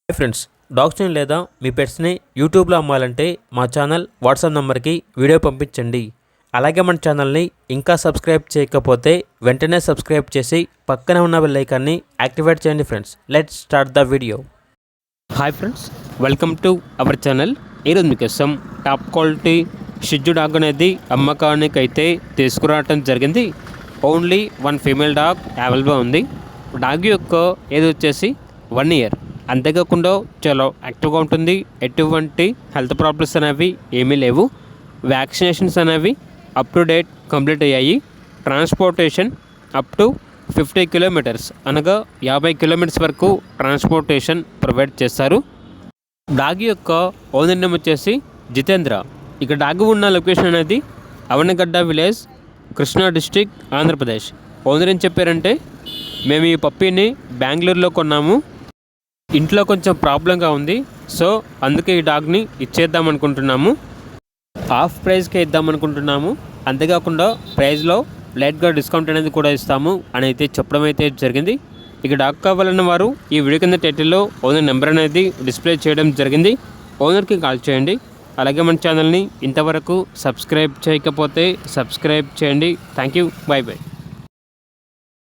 Hi friends, డాగ్స్ని లేదా మీ పెట్స్ని యూట్యూబ్లో అమ్మాలంటే మా ఛానల్ వాట్సాప్ నెంబర్కి వీడియో పంపించండి. అలాగే మన ఛానల్ని ఇంకా సబ్స్క్రైబ్ చేయకపోతే వెంటనే సబ్స్క్రైబ్ చేసి పక్కనే ఉన్న బెల్ ఐకాన్ని యాక్టివేట్ చేయండి. Friends, let's start the video. Hi friends, welcome to our channel. ఈరోజు మీకోసం టాప్ క్వాలిటీ షిజ్జు డాగ్ అనేది అమ్మకానికి అయితే తీసుకురావడం జరిగింది. ఓన్లీ వన్ ఫీమేల్ డాగ్ అవైలబుల్గా ఉంది. డాగ్ యొక్క ఏది వచ్చేసి 1 year. అంతేకాకుండా చాలా యాక్టివ్గా ఉంటుంది. ఎటువంటి హెల్త్ ప్రాబ్లమ్స్ అనేవి ఏమీ లేవు. వ్యాక్సినేషన్స్ అనేవి అప్ టు డేట్ కంప్లీట్ అయ్యాయి. ట్రాన్స్పోర్టేషన్ అప్ టు 50 kilometers అనగా 50 kilometers వరకు ట్రాన్స్పోర్టేషన్ ప్రొవైడ్ చేస్తారు. డాగ్ యొక్క ఓనర్ నేమ్ వచ్చేసి జితేంద్ర. ఇక డాగ్ ఉన్న లొకేషన్ అనేది Avanigadda village, Krishna district, Andhra Pradesh. Owner ఏం చెప్పారంటే, మేము ఈ పప్పీని బెంగళూరులో కొన్నాము, ఇంట్లో కొంచెం ప్రాబ్లంగా ఉంది, సో అందుకే ఈ డాగ్ని ఇచ్చేద్దాం అనుకుంటున్నాము, హాఫ్ ప్రైస్కే ఇద్దాం అనుకుంటున్నాము, అంతేకాకుండా ప్రైస్లో లైట్గా డిస్కౌంట్ అనేది కూడా ఇస్తాము అని అయితే చెప్పడం అయితే జరిగింది. ఇక డాగ్ కావాలన్న వారు ఈ వీడియో కింద టైటిల్లో ఓనర్ నెంబర్ అనేది డిస్ప్లే చేయడం జరిగింది. ఓనర్కి కాల్ చేయండి. అలాగే మన ఛానల్ని ఇంతవరకు సబ్స్క్రైబ్ చేయకపోతే సబ్స్క్రైబ్ చేయండి. Thank you, by by.